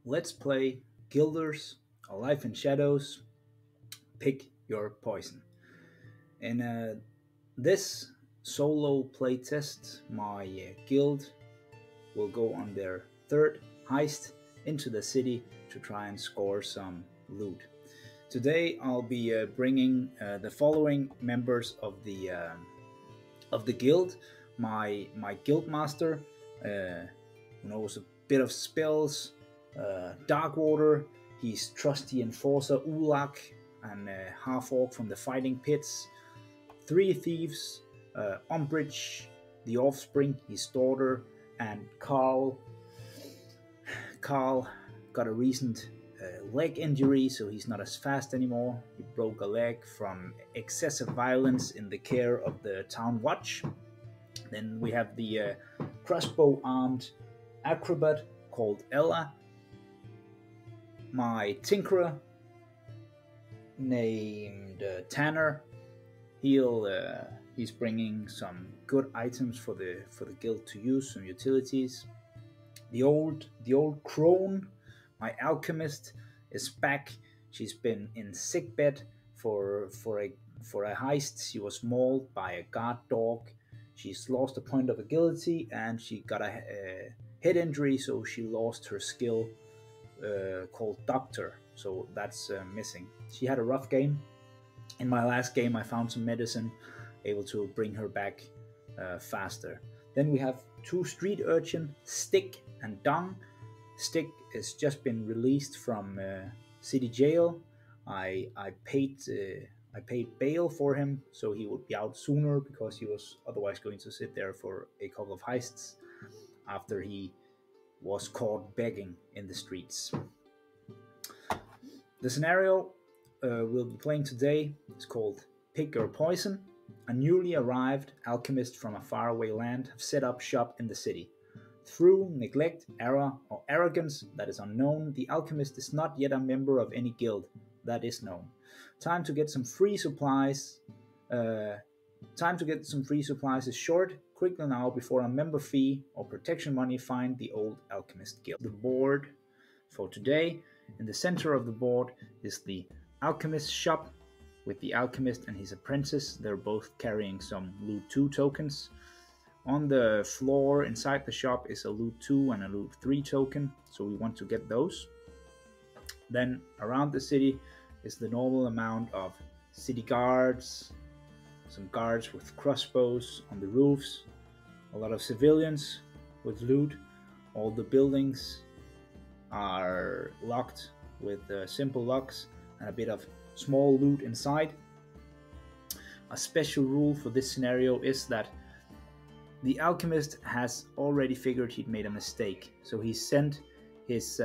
Let's play Guilders, A Life in Shadows, Pick Your Poison. In this solo playtest, my guild will go on their third heist into the city to try and score some loot. Today, I'll be bringing the following members of the guild. My guild master, who knows a bit of spells, Darkwater. He's trusty enforcer Ulak, and half orc from the fighting pits. Three thieves, Umbridge, the offspring, his daughter, and Carl. Carl got a recent leg injury, so he's not as fast anymore. He broke a leg from excessive violence in the care of the town watch. Then we have the crossbow-armed acrobat called Ella. My tinkerer named Tanner. He's bringing some good items for the guild to use, some utilities. The old crone, my alchemist, is back. She's been in sickbed for a heist. She was mauled by a guard dog. She's lost a point of agility and she got a head injury, so she lost her skill called Doctor. So that's missing. She had a rough game. In my last game, I found some medicine, able to bring her back faster. Then we have two street urchin, Stick and Dong. Stick has just been released from city jail. I paid bail for him, so he would be out sooner because he was otherwise going to sit there for a couple of heists after he was caught begging in the streets. The scenario we'll be playing today is called Pick Your Poison. A newly arrived alchemist from a faraway land have set up shop in the city. Through neglect, error, or arrogance that is unknown, the alchemist is not yet a member of any guild that is known. Time to get some free supplies. Time to get some free supplies is short. Quickly now before a member fee or protection money find the old alchemist guild. The board for today. In the center of the board is the alchemist shop with the alchemist and his apprentice. They're both carrying some loot 2 tokens. On the floor inside the shop is a loot 2 and a loot 3 token, so we want to get those. Then around the city is the normal amount of city guards, some guards with crossbows on the roofs, a lot of civilians with loot. All the buildings are locked with simple locks and a bit of small loot inside. A special rule for this scenario is that the alchemist has already figured he'd made a mistake, so he sent his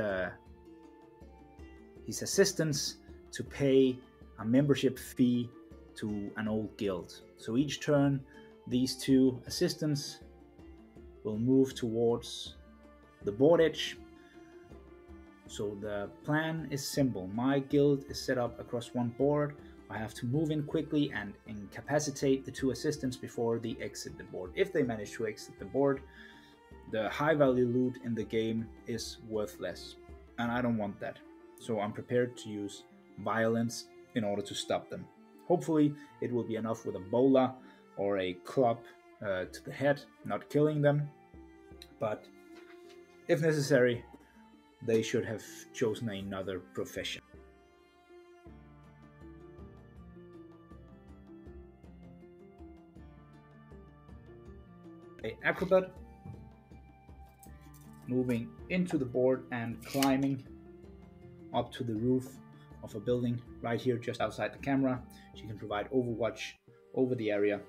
assistants to pay a membership fee to an old guild. So each turn, these two assistants will move towards the board edge. So the plan is simple. My guild is set up across one board. I have to move in quickly and incapacitate the two assistants before they exit the board. If they manage to exit the board, the high value loot in the game is worthless, and I don't want that. So I'm prepared to use violence in order to stop them. Hopefully it will be enough with a bola or a club to the head, not killing them, but if necessary, they should have chosen another profession. An acrobat, moving into the board and climbing up to the roof of a building right here just outside the camera. She can provide overwatch over the area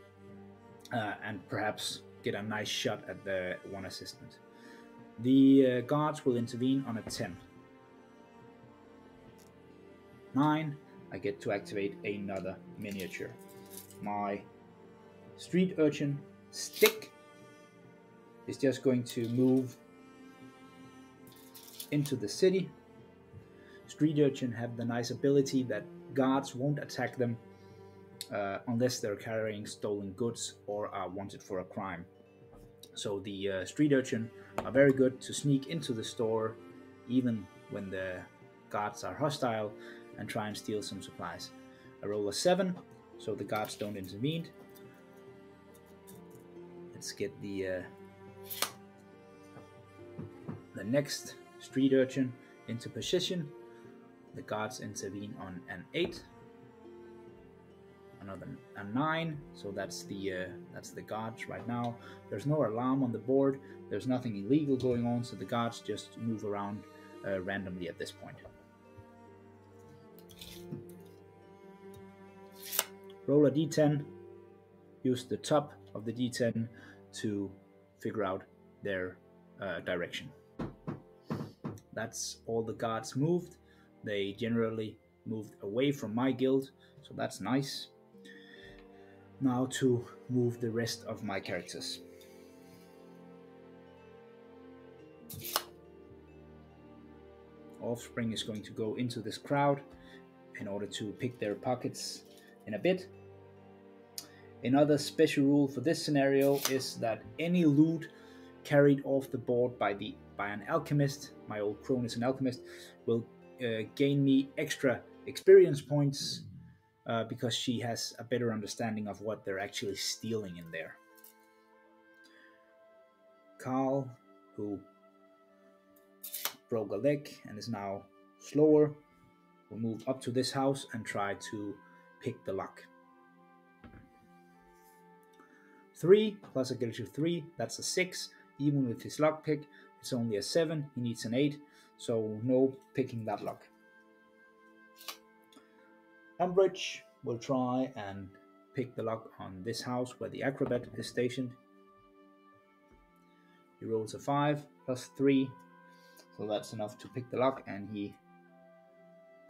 and perhaps get a nice shot at the one assistant. The guards will intervene on a 10. 9, I get to activate another miniature. My street urchin Stick is just going to move into the city. Street urchin have the nice ability that guards won't attack them unless they're carrying stolen goods or are wanted for a crime. So the street urchin are very good to sneak into the store even when the guards are hostile and try and steal some supplies. I roll a 7, so the guards don't intervene. Let's get the next street urchin into position. The guards intervene on an 8. Another a 9, so that's the guards right now. There's no alarm on the board. There's nothing illegal going on, so the guards just move around randomly at this point. Roll a d10. Use the top of the d10 to figure out their direction. That's all the guards moved. They generally moved away from my guild, so that's nice. Now to move the rest of my characters. Offspring is going to go into this crowd in order to pick their pockets in a bit. Another special rule for this scenario is that any loot carried off the board by an alchemist, my old crone is an alchemist, will gain me extra experience points because she has a better understanding of what they're actually stealing in there. Carl, who broke a leg and is now slower, will move up to this house and try to pick the lock. 3 plus a guilty 3, that's a 6. Even with his lock pick, it's only a 7. He needs an 8, so no picking that lock. Umbridge will try and pick the lock on this house where the acrobat is stationed. He rolls a 5 plus 3, so that's enough to pick the lock, and he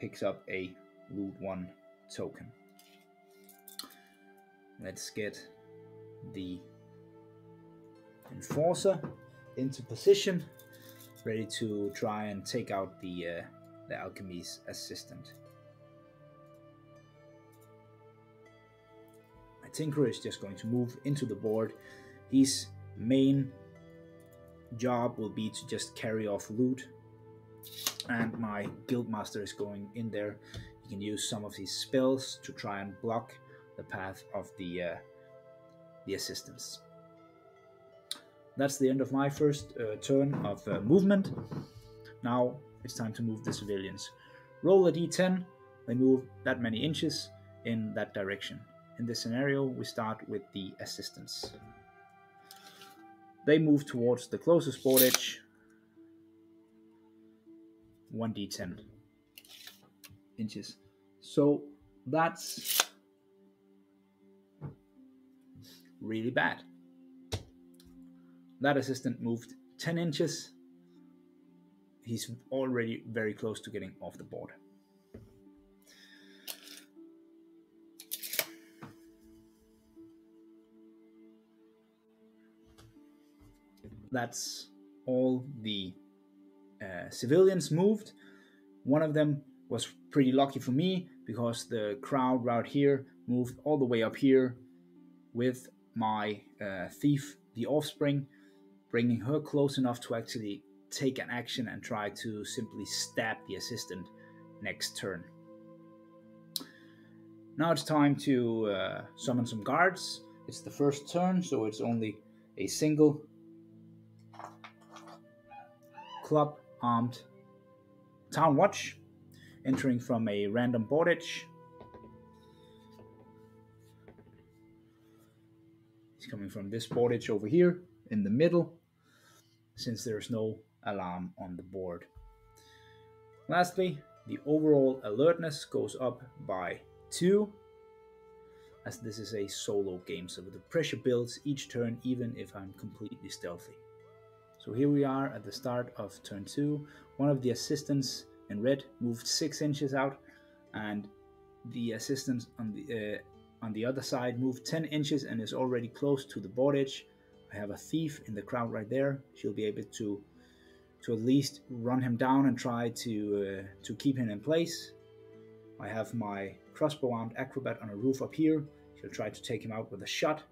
picks up a loot 1 token. Let's get the enforcer into position, ready to try and take out the alchemist assistant. My tinkerer is just going to move into the board. His main job will be to just carry off loot, and my guildmaster is going in there. He can use some of his spells to try and block the path of the assistants. That's the end of my first turn of movement. Now it's time to move the civilians. Roll a d10. They move that many inches in that direction. In this scenario, we start with the assistants. They move towards the closest board edge. 1d10 inches. So that's really bad. That assistant moved 10 inches. He's already very close to getting off the board. That's all the civilians moved. One of them was pretty lucky for me because the crowd right here moved all the way up here with my thief, the offspring, bringing her close enough to actually take an action and try to simply stab the assistant next turn. Now it's time to summon some guards. It's the first turn, so it's only a single club armed town watch entering from a random board edge. He's coming from this board edge over here in the middle, since there's no alarm on the board. Lastly, the overall alertness goes up by 2, as this is a solo game, so the pressure builds each turn even if I'm completely stealthy. So here we are at the start of turn 2. One of the assistants in red moved 6 inches out, and the assistant on the other side moved 10 inches and is already close to the board edge. I have a thief in the crowd right there. She'll be able to at least run him down and try to keep him in place. I have my crossbow-armed acrobat on a roof up here. She'll try to take him out with a shot.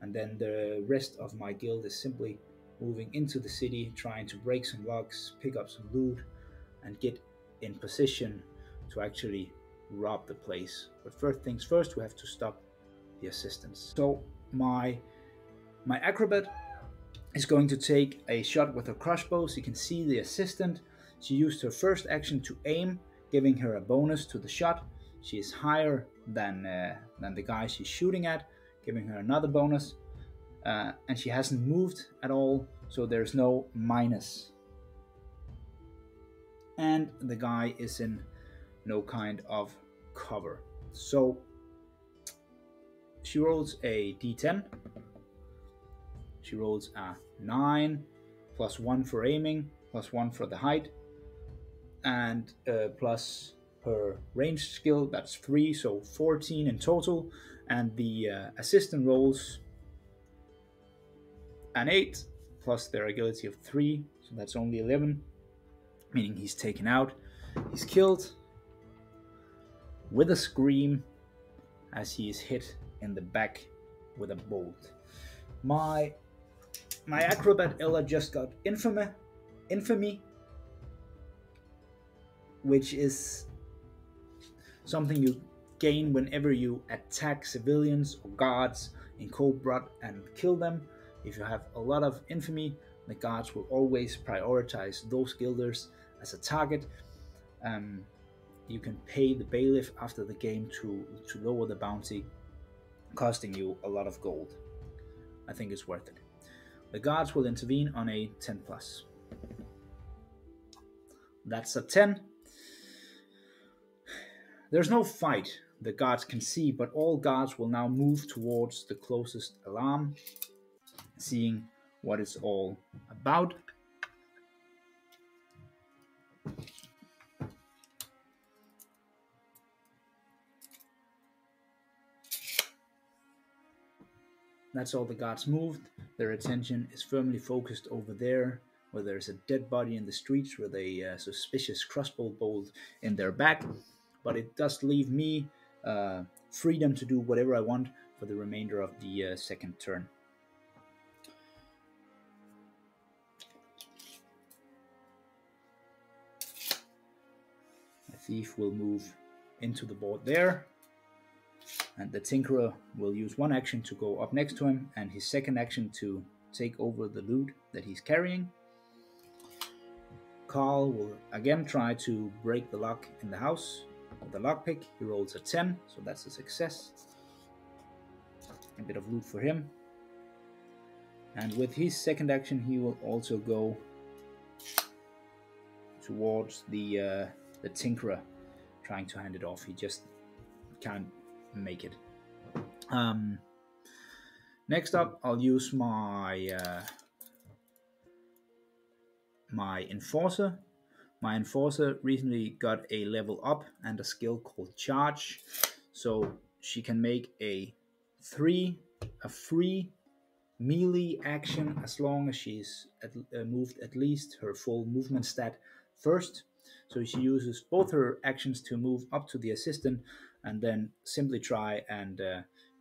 And then the rest of my guild is simply moving into the city, trying to break some locks, pick up some loot, and get in position to actually rob the place. But first things first, we have to stop the assistants. So my acrobat is going to take a shot with her crossbow. So you can see the assistant. She used her first action to aim, giving her a bonus to the shot. She is higher than the guy she's shooting at, giving her another bonus. And she hasn't moved at all, so there's no minus. And the guy is in no kind of cover. So she rolls a d10. She rolls a 9, plus 1 for aiming, plus 1 for the height, and plus her range skill, that's 3, so 14 in total. And the assistant rolls an 8, plus their agility of 3, so that's only 11, meaning he's taken out. He's killed with a scream as he is hit in the back with a bolt. My acrobat Ella just got infamy, which is something you gain whenever you attack civilians or guards in cold blood and kill them. If you have a lot of infamy, the guards will always prioritize those guilders as a target. You can pay the bailiff after the game to lower the bounty, costing you a lot of gold. I think it's worth it. The guards will intervene on a 10 plus. That's a 10. There's no fight the guards can see, but all guards will now move towards the closest alarm, seeing what it's all about. That's all the guards moved. Their attention is firmly focused over there, where there's a dead body in the streets with a suspicious crossbow bolt in their back. But it does leave me freedom to do whatever I want for the remainder of the second turn. The thief will move into the board there. And the Tinkerer will use one action to go up next to him, and his second action to take over the loot that he's carrying. Carl will again try to break the lock in the house with the lockpick. He rolls a 10, so that's a success. A bit of loot for him. And with his second action, he will also go towards the Tinkerer, trying to hand it off. He just can't make it. Next up, I'll use my my Enforcer. My Enforcer recently got a level up and a skill called Charge, so she can make a free melee action as long as she's moved at least her full movement stat first. So she uses both her actions to move up to the assistant and then simply try and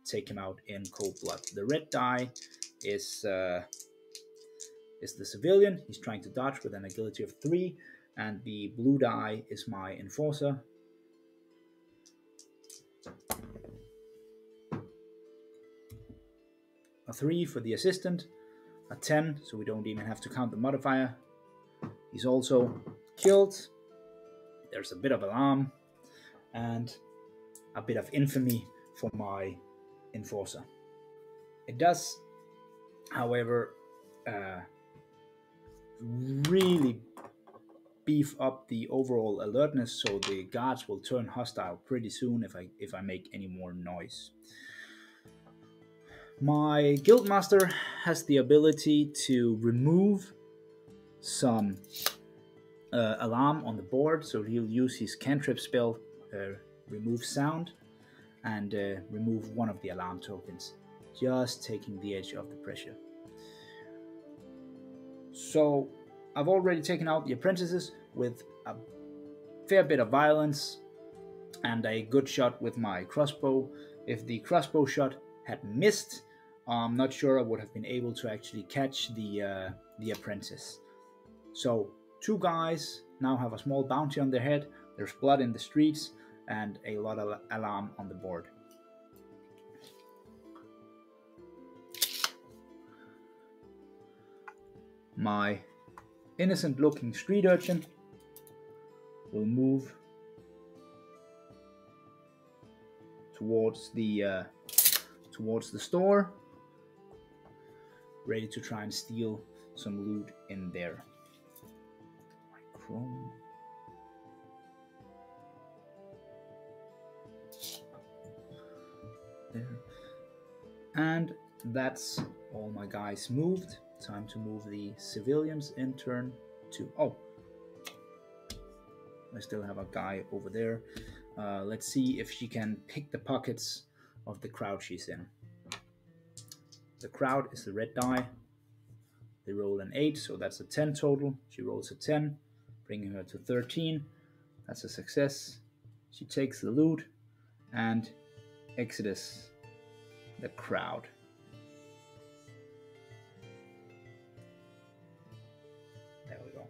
take him out in cold blood. The red die is the civilian. He's trying to dodge with an agility of 3, and the blue die is my Enforcer. A 3 for the assistant, a 10, so we don't even have to count the modifier. He's also killed. There's a bit of alarm and a bit of infamy for my Enforcer. It does, however, really beef up the overall alertness, so the guards will turn hostile pretty soon if I make any more noise. My Guildmaster has the ability to remove some alarm on the board, so he'll use his cantrip spell, remove sound, and remove one of the alarm tokens, just taking the edge of the pressure. So I've already taken out the apprentices with a fair bit of violence and a good shot with my crossbow. If the crossbow shot had missed, I'm not sure I would have been able to actually catch the apprentice. So 2 guys now have a small bounty on their head. There's blood in the streets and a lot of alarm on the board. My innocent looking street urchin will move towards the store, ready to try and steal some loot in there. Chrome. There. And that's all my guys moved. Time to move the civilians in turn 2. Oh, I still have a guy over there. Let's see if she can pick the pockets of the crowd she's in. The crowd is the red die. They roll an 8, so that's a 10 total. She rolls a 10, bringing her to 13. That's a success. She takes the loot and exits the crowd. There we go.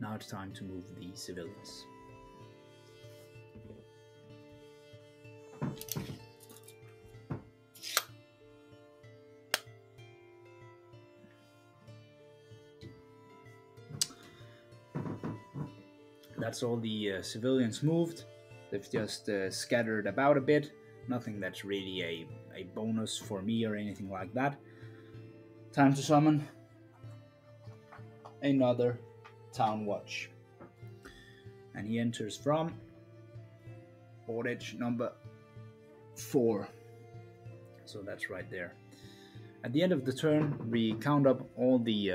Now it's time to move the civilians. That's all the civilians moved. They've just scattered about a bit. Nothing that's really a bonus for me or anything like that. Time to summon another town watch. And he enters from board edge number 4. So that's right there. At the end of the turn, we count up all the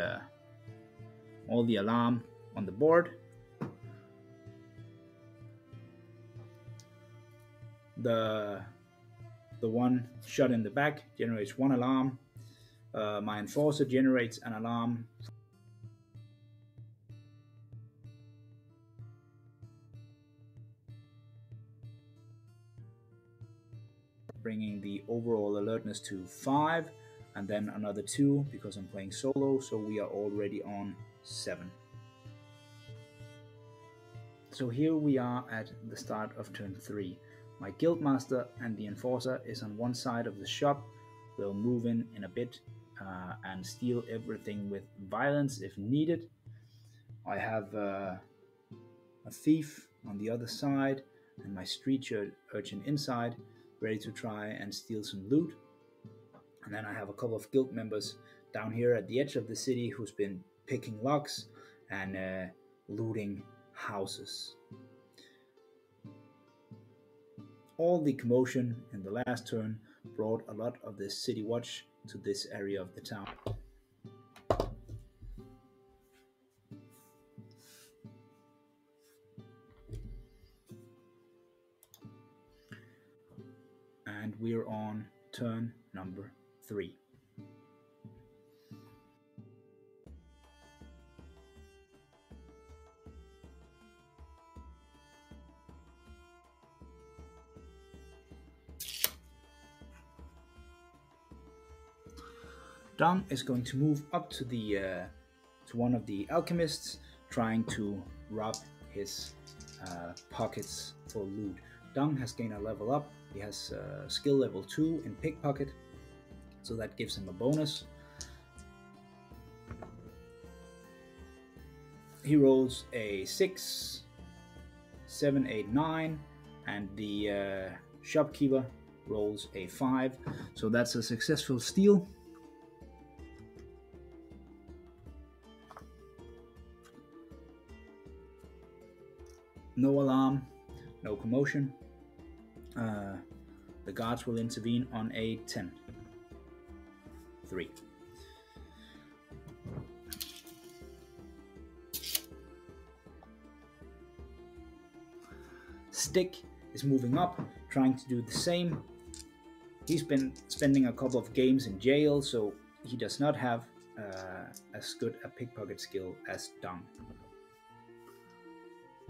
alarm on the board. The one shot in the back generates 1 alarm. My enforcer generates an alarm. Bringing the overall alertness to 5, and then another 2 because I'm playing solo, so we are already on 7. So here we are at the start of turn 3. My guildmaster and the enforcer is on one side of the shop. They'll move in a bit and steal everything with violence if needed. I have a thief on the other side and my street urchin inside, ready to try and steal some loot. And then I have a couple of guild members down here at the edge of the city who's been picking locks and looting houses. All the commotion in the last turn brought a lot of the city watch to this area of the town. And we're on turn number 3. Dom is going to move up to to one of the alchemists, trying to rob his pockets for loot. Dong has gained a level up. He has skill level 2 in pickpocket, so that gives him a bonus. He rolls a 6, 7, 8, 9, and the shopkeeper rolls a 5, so that's a successful steal. No alarm, no commotion. The guards will intervene on a 10. 3. Stick is moving up, trying to do the same. He's been spending a couple of games in jail, so he does not have as good a pickpocket skill as Dong.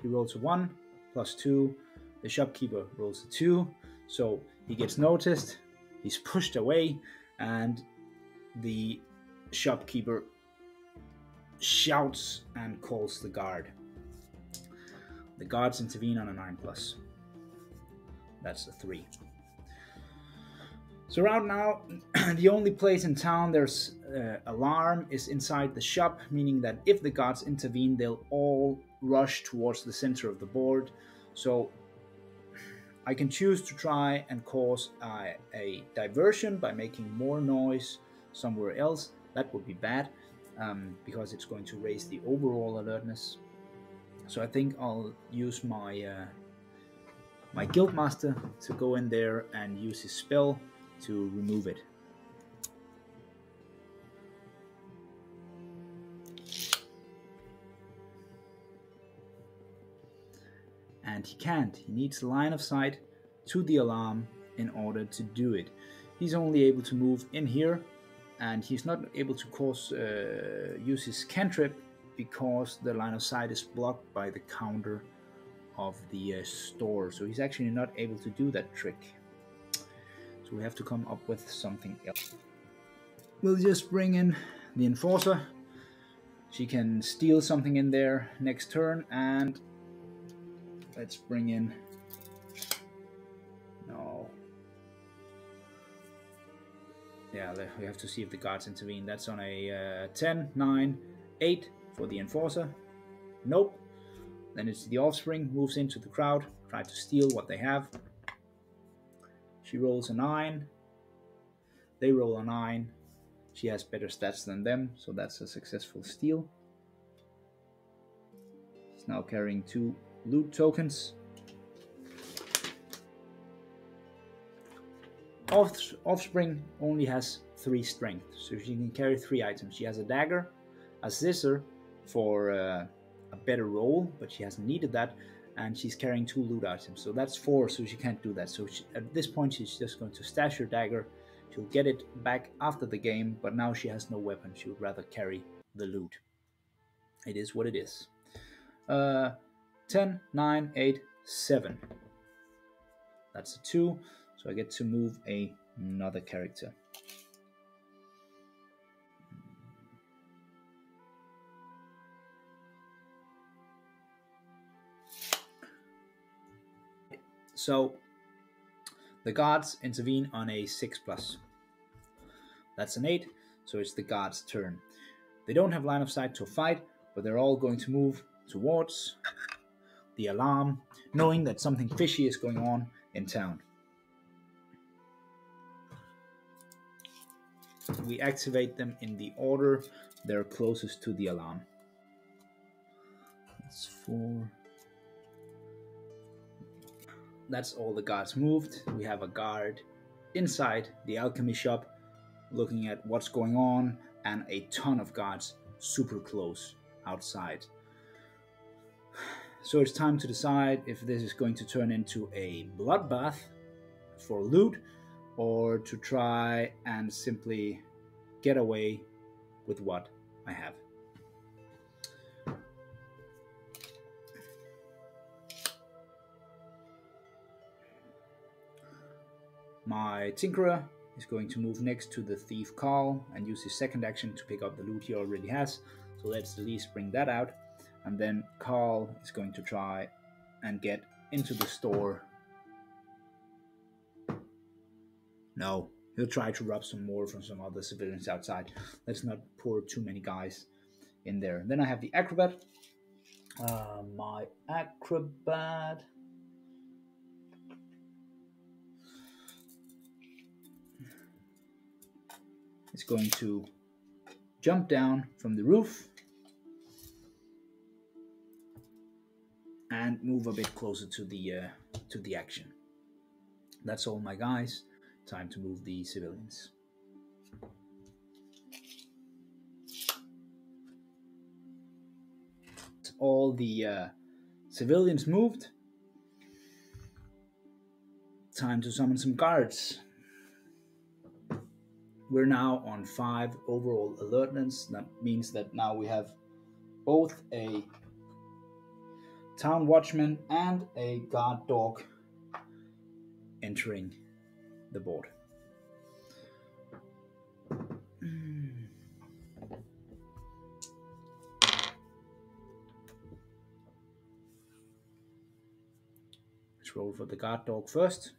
He rolls a 1, plus 2. The shopkeeper rolls a 2, so he gets noticed. He's pushed away, and the shopkeeper shouts and calls the guard. The guards intervene on a 9+. That's a 3. So right now, the only place in town there's alarm is inside the shop, meaning that if the guards intervene, they'll all rush towards the center of the board. So I can choose to try and cause a diversion by making more noise somewhere else. That would be bad because it's going to raise the overall alertness. So I think I'll use my my guildmaster to go in there and use his spell to remove it. And he can't. He needs line of sight to the alarm in order to do it. He's only able to move in here, and he's not able to use his cantrip because the line of sight is blocked by the counter of the store. So he's actually not able to do that trick. So we have to come up with something else. We'll just bring in the enforcer. She can steal something in there next turn, and let's bring in... No. Yeah, we have to see if the guards intervene. That's on a 10, 9, 8 for the enforcer. Nope. Then it's the offspring, moves into the crowd, try to steal what they have. She rolls a 9. They roll a 9. She has better stats than them, so that's a successful steal. She's now carrying 2 loot tokens. Offspring only has 3 strength, so she can carry 3 items. She has a dagger, a scissor for a better roll, but she hasn't needed that, and she's carrying 2 loot items, so that's 4, so she can't do that. So at this point she's just going to stash her dagger. She'll get it back after the game, but now she has no weapon. She would rather carry the loot. It is what it is. 10, 9, 8, 7. That's a 2, so I get to move another character. So the guards intervene on a 6+. That's an 8, so it's the guards' turn. They don't have line of sight to fight, but they're all going to move towards the alarm, knowing that something fishy is going on in town. We activate them in the order they're closest to the alarm. That's 4. That's all the guards moved. We have a guard inside the alchemy shop looking at what's going on, and a ton of guards super close outside. So it's time to decide if this is going to turn into a bloodbath for loot, or to try and simply get away with what I have. My Tinkerer is going to move next to the thief Carl and use his second action to pick up the loot he already has. So let's at least bring that out. And then Carl is going to try and get into the store. No, he'll try to rob some more from some other civilians outside. Let's not pour too many guys in there. Then I have the acrobat. My acrobat is going to jump down from the roof and move a bit closer to the action. That's all my guys. Time to move the civilians. All the civilians moved. Time to summon some guards. We're now on 5 overall alertness. That means that now we have both a town watchman and a guard dog entering the board. Let's roll for the guard dog first.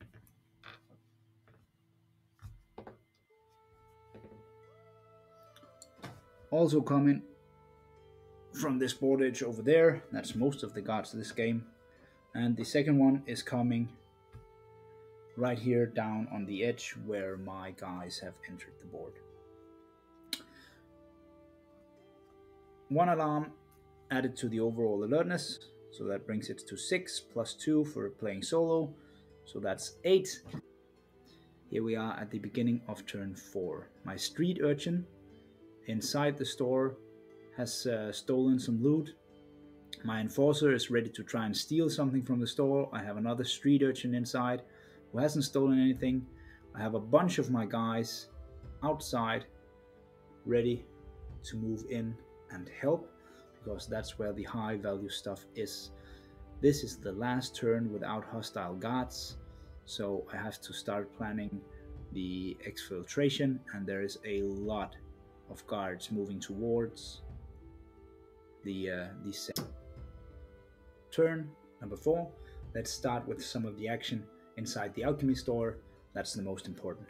Also coming from this board edge over there, that's most of the guards of this game. And the second one is coming right here down on the edge where my guys have entered the board. One alarm added to the overall alertness, so that brings it to 6 plus 2 for playing solo, so that's 8. Here we are at the beginning of turn 4. My street urchin inside the store has stolen some loot. My enforcer is ready to try and steal something from the store. I have another street urchin inside who hasn't stolen anything. I have a bunch of my guys outside ready to move in and help, because that's where the high value stuff is. This is the last turn without hostile guards, so I have to start planning the exfiltration, and there is a lot of guards moving towards the turn number 4. Let's start with some of the action inside the alchemy store. That's the most important.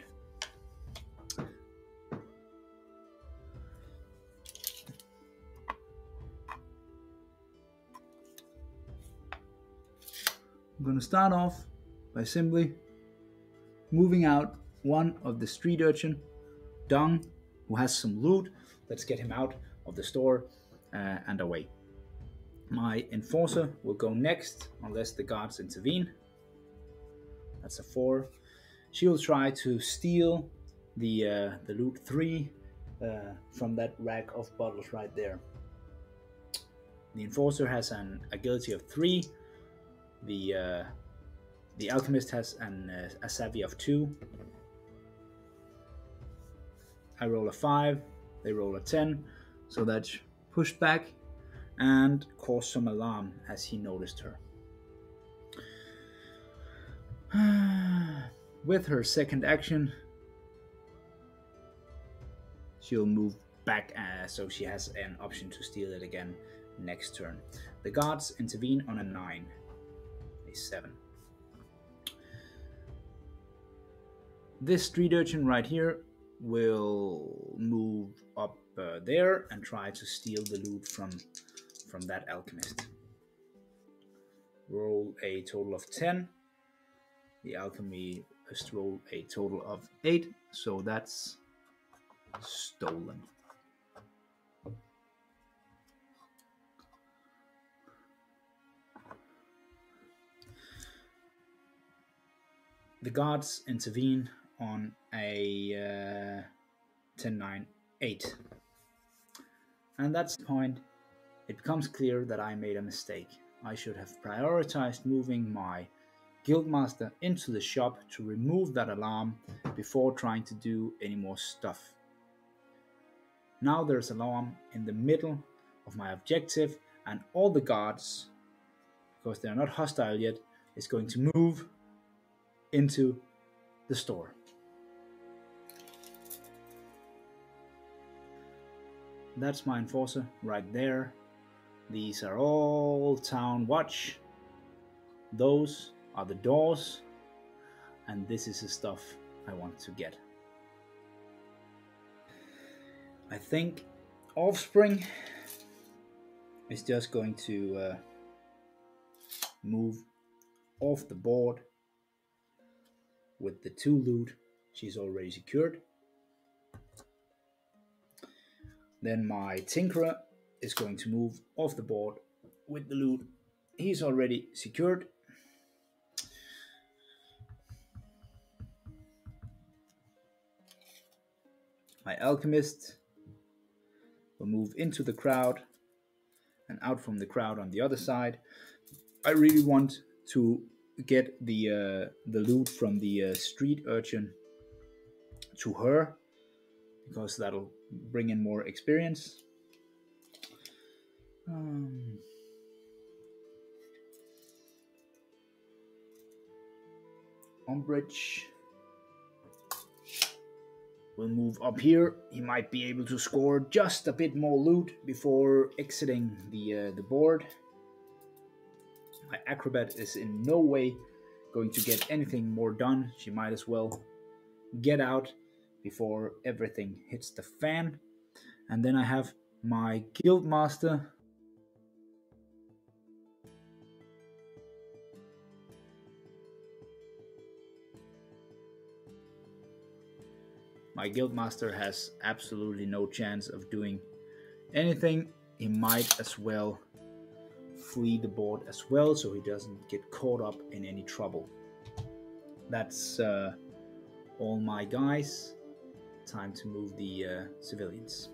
I'm going to start off by simply moving out one of the street urchin, Dong, who has some loot. Let's get him out of the store and away. My enforcer will go next unless the guards intervene. That's a 4. She will try to steal the loot 3 from that rack of bottles right there. The enforcer has an agility of 3. The alchemist has a savvy of 2. I roll a 5, they roll a 10, so that's pushed back and caused some alarm as he noticed her. With her second action, she'll move back, so she has an option to steal it again next turn. The guards intervene on a 9. 7. This street urchin right here will move up there and try to steal the loot from that alchemist. Roll a total of 10. The alchemist roll a total of 8, so that's stolen. The guards intervene on a 10, 9, 8. And that's the point. It becomes clear that I made a mistake. I should have prioritized moving my guildmaster into the shop to remove that alarm before trying to do any more stuff. Now there's an alarm in the middle of my objective, and all the guards, because they're not hostile yet, is going to move into the store. That's my enforcer right there. These are all town watch. Those are the doors, and this is the stuff I want to get. I think Offspring is just going to move off the board with the 2 loot she's already secured. Then my Tinkerer is going to move off the board with the loot he's already secured. My Alchemist will move into the crowd and out from the crowd on the other side. I really want to get the loot from the street urchin to her, because that'll bring in more experience. Umbridge will move up here. He might be able to score just a bit more loot before exiting the board. My Acrobat is in no way going to get anything more done, she might as well get out before everything hits the fan. And then I have my guild master. My guild master has absolutely no chance of doing anything. He might as well flee the board as well, so he doesn't get caught up in any trouble. That's all my guys. Time to move the civilians.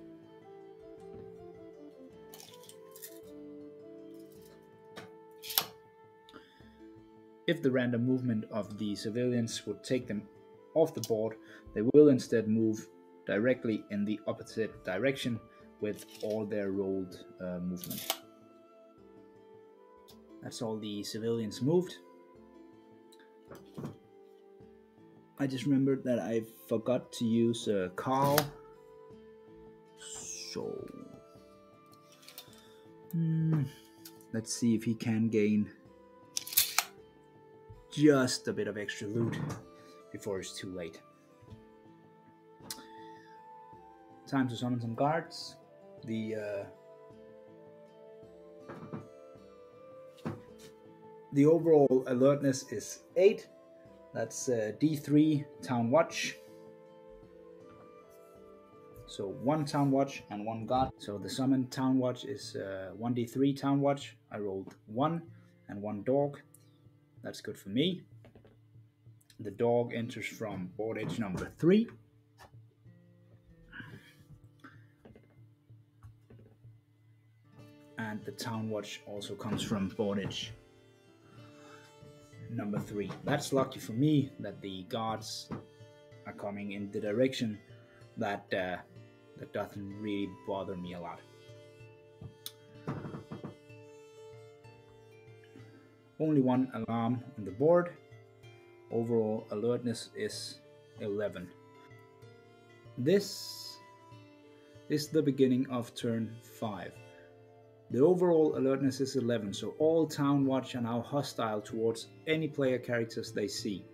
If the random movement of the civilians would take them off the board, they will instead move directly in the opposite direction with all their rolled movement. That's all the civilians moved. I just remembered that I forgot to use Carl. So let's see if he can gain just a bit of extra loot before it's too late. Time to summon some guards. The overall alertness is 8. That's D3 Town Watch. So 1 Town Watch and 1 guard. So the summoned Town Watch is 1D3 Town Watch. I rolled 1 and 1 dog. That's good for me. The dog enters from board edge number 3. And the Town Watch also comes from board edge number 3. That's lucky for me that the guards are coming in the direction that doesn't really bother me a lot. Only 1 alarm on the board. Overall alertness is 11. This is the beginning of turn 5. The overall alertness is 11, so all Town Watch are now hostile towards any player characters they see.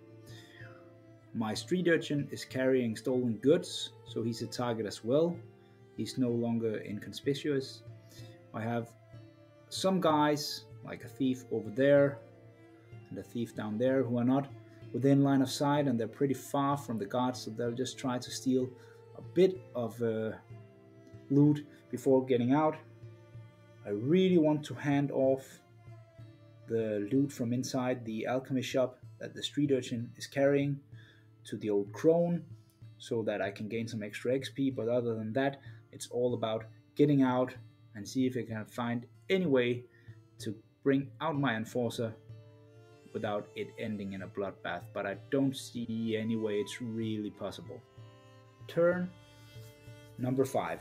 My street urchin is carrying stolen goods, so he's a target as well. He's no longer inconspicuous. I have some guys, like a thief over there and a thief down there, who are not within line of sight, and they're pretty far from the guards, so they'll just try to steal a bit of loot before getting out. I really want to hand off the loot from inside the alchemist shop that the street urchin is carrying to the old crone, so that I can gain some extra XP, but other than that, it's all about getting out and see if I can find any way to bring out my enforcer without it ending in a bloodbath, but I don't see any way it's really possible. Turn number 5.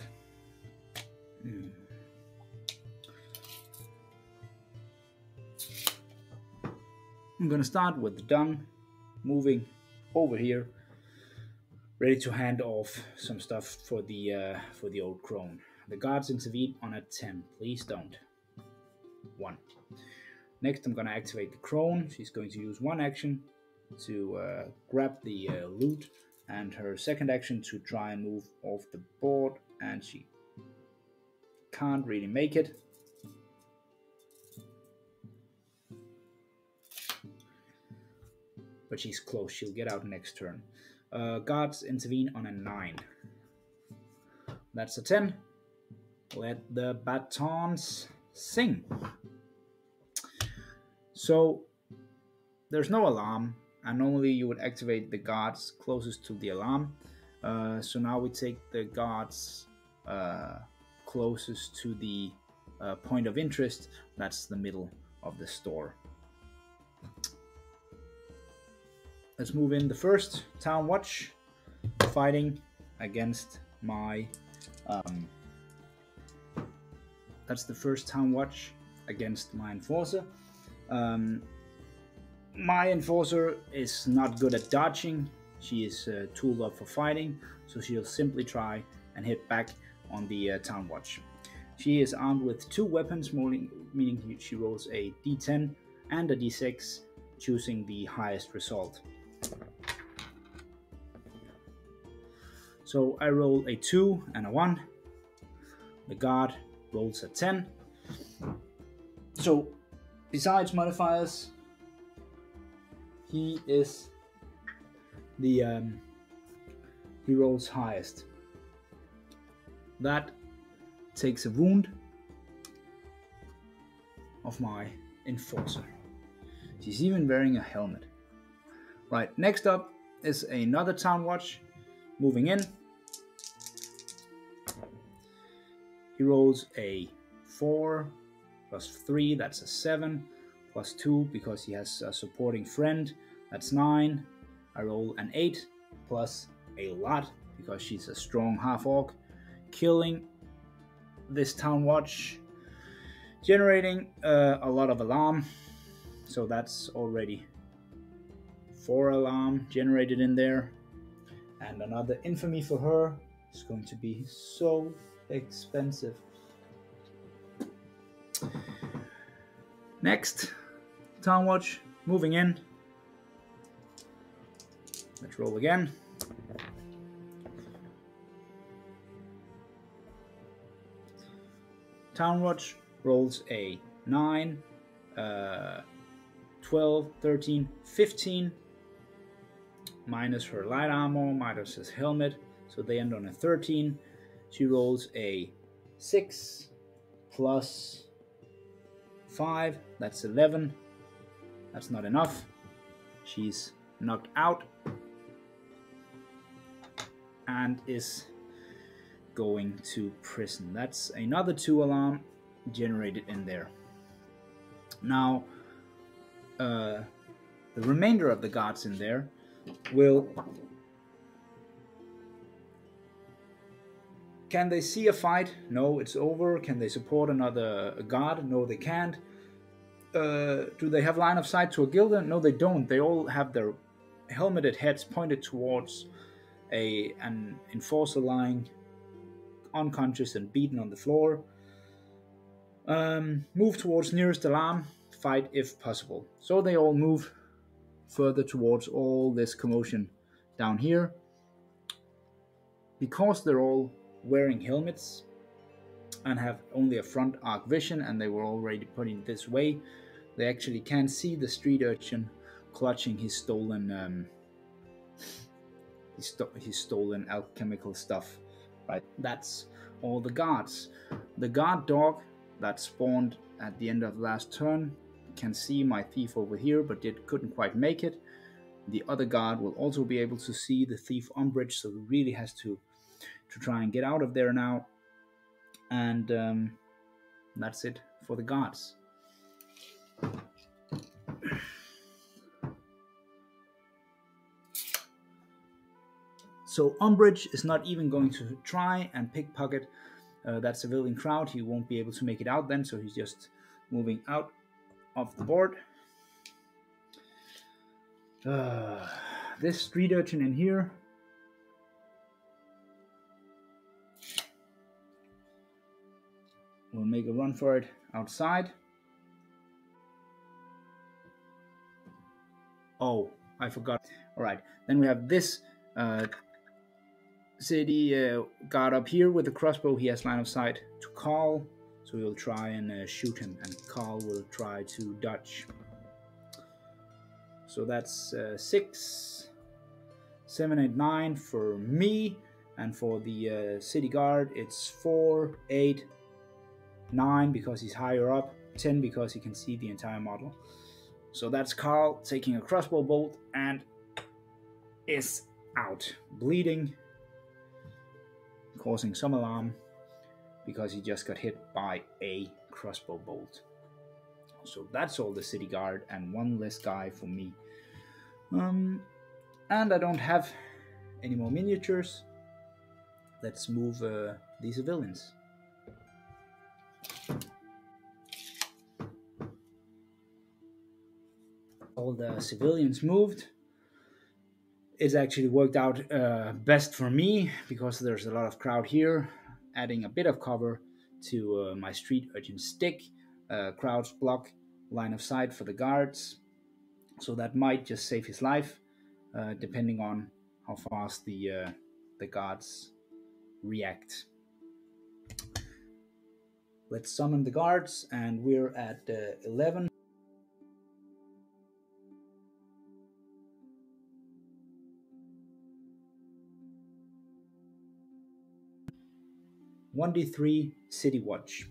I'm gonna start with the dung, moving over here, ready to hand off some stuff for the old crone. The guards intervene on a 10. Please don't. 1. Next, I'm gonna activate the crone. She's going to use 1 action to grab the loot, and her second action to try and move off the board, and she can't really make it. But she's close. She'll get out next turn. Guards intervene on a 9. That's a 10. Let the batons sing. So there's no alarm, and normally you would activate the guards closest to the alarm. So now we take the guards closest to the point of interest. That's the middle of the store. Let's move in the first Town Watch, fighting against my... that's the first Town Watch against my Enforcer. My Enforcer is not good at dodging. She is tooled up for fighting, so she'll simply try and hit back on the Town Watch. She is armed with 2 weapons, meaning she rolls a d10 and a d6 choosing the highest result. So I roll a 2 and a 1. The guard rolls a 10. So besides modifiers, he is the he rolls highest. That takes a wound of my enforcer. She's even wearing a helmet. Right, next up is another town watch moving in. He rolls a 4 plus 3, that's a 7, plus 2 because he has a supporting friend, that's 9. I roll an 8 plus a lot because she's a strong half-orc, killing this town watch, generating a lot of alarm. So that's already 4 alarm generated in there, and another infamy for her is going to be so expensive. Next, town watch moving in. Let's roll again. Town watch rolls a 9, 12, 13, 15, minus her light armor, minus his helmet, so they end on a 13. She rolls a 6 plus 5, that's 11. That's not enough. She's knocked out and is going to prison. That's another 2 alarm generated in there. Now, the remainder of the guards in there will... Can they see a fight? No, it's over. Can they support another guard? No, they can't. Do they have line of sight to a guilder? No, they don't. They all have their helmeted heads pointed towards an enforcer lying unconscious and beaten on the floor. Move towards nearest alarm, fight if possible. So they all move further towards all this commotion down here. Because they're all wearing helmets and have only a front arc vision, and they were already putting this way, they actually can see the street urchin clutching his stolen alchemical stuff. Right, that's all the guards. The guard dog that spawned at the end of last turn can see my thief over here, but couldn't quite make it. The other guard will also be able to see the thief Umbridge, so he really has to try and get out of there now. And that's it for the guards. So Umbridge is not even going to try and pickpocket that civilian crowd. He won't be able to make it out then, so he's just moving out of the board. This street urchin in here will make a run for it outside. Oh, I forgot. Alright, then we have this city guard up here with the crossbow. He has line of sight to Carl, so he'll try and shoot him, and Carl will try to dodge. So that's 6, 7, 8, 9 for me, and for the city guard it's 4, 8, 9 because he's higher up, 10 because he can see the entire model. So that's Carl taking a crossbow bolt and is out, bleeding, causing some alarm because he just got hit by a crossbow bolt. So that's all the city guard and one less guy for me. And I don't have any more miniatures. Let's move the civilians. All the civilians moved. It's actually worked out best for me because there's a lot of crowd here, adding a bit of cover to my street urchin stick. Crowds block line of sight for the guards, so that might just save his life, depending on how fast the guards react. Let's summon the guards, and we're at 11. 1d3 City Watch.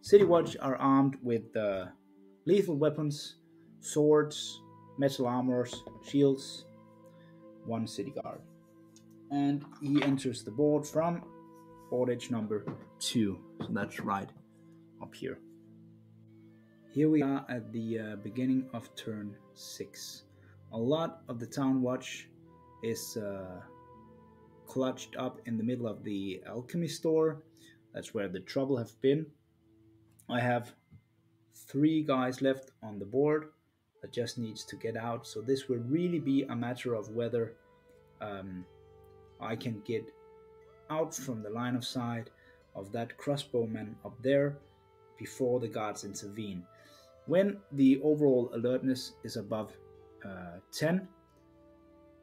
City Watch are armed with lethal weapons, swords, metal armors, shields, one city guard. And he enters the board from board edge number 2. So that's right up here. Here we are at the beginning of turn 6. A lot of the town watch is clutched up in the middle of the alchemy store. That's where the trouble have been. I have 3 guys left on the board that just needs to get out. So this will really be a matter of whether I can get out from the line of sight of that crossbowman up there before the guards intervene. When the overall alertness is above 10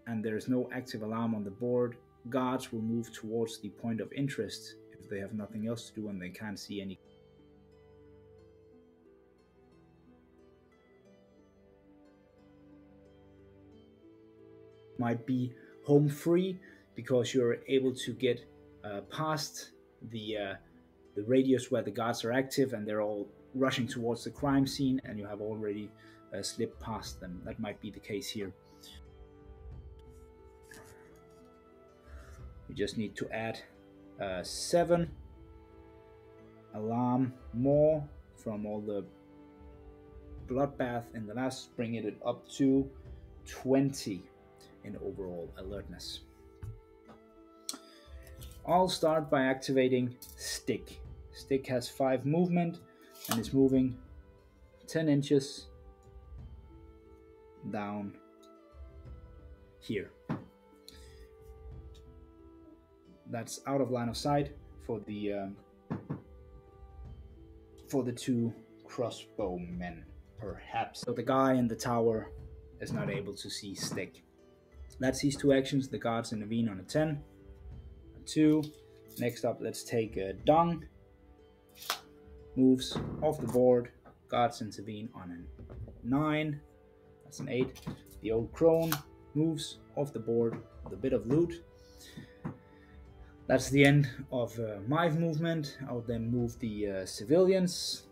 and there is no active alarm on the board, guards will move towards the point of interest if they have nothing else to do and they can't see any. Might be home free because you're able to get past the radius where the guards are active and they're all rushing towards the crime scene, and you have already slipped past them. That might be the case here. We just need to add 7 alarm more from all the bloodbath in the last, bringing it up to 20 in overall alertness. I'll start by activating Stick. Stick has 5 movement and is moving 10 inches down here. That's out of line of sight for the 2 crossbowmen, perhaps. So the guy in the tower is not able to see Stick. That's these 2 actions. The guards intervene on a 10, a 2. Next up, let's take Dung. Moves off the board. Guards intervene on a 9. That's an 8. The old crone moves off the board with a bit of loot. That's the end of my movement. I'll then move the civilians.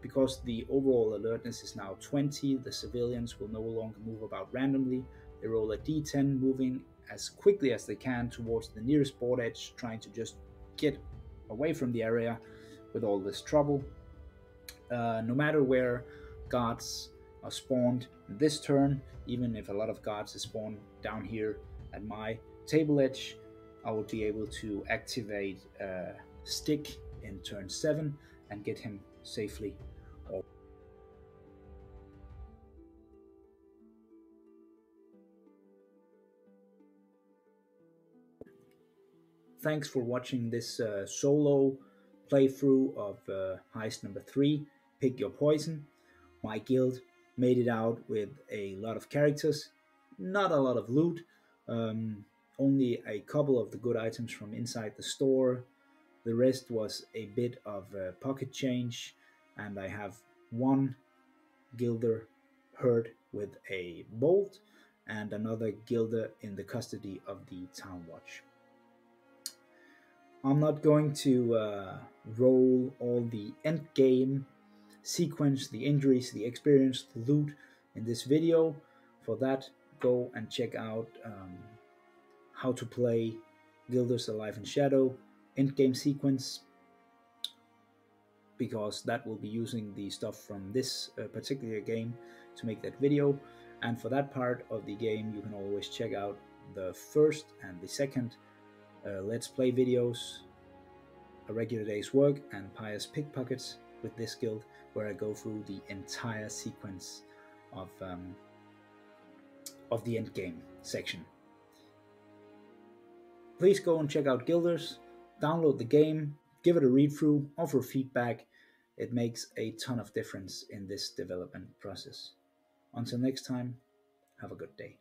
Because the overall alertness is now 20, the civilians will no longer move about randomly. They roll a d10, moving as quickly as they can towards the nearest board edge, trying to just get away from the area with all this trouble. No matter where guards are spawned this turn, even if a lot of guards are spawned down here at my table edge, I will be able to activate Stick in turn 7 and get him safely off. Thanks for watching this solo playthrough of heist number 3, Pick Your Poison. My guild made it out with a lot of characters, not a lot of loot, only a couple of the good items from inside the store. The rest was a bit of pocket change, and I have 1 guilder hurt with a bolt and another guilder in the custody of the town watch. I'm not going to roll all the end game sequence, the injuries, the experience, the loot in this video. For that, go and check out how to play Guilders Alive in Shadow end game sequence, because that will be using the stuff from this particular game to make that video. And for that part of the game, you can always check out the first and the second Let's Play videos, A Regular Day's Work and Pious Pickpockets with this guild, where I go through the entire sequence of the end game section. Please go and check out Guilders, download the game, give it a read through, offer feedback. It makes a ton of difference in this development process. Until next time, have a good day.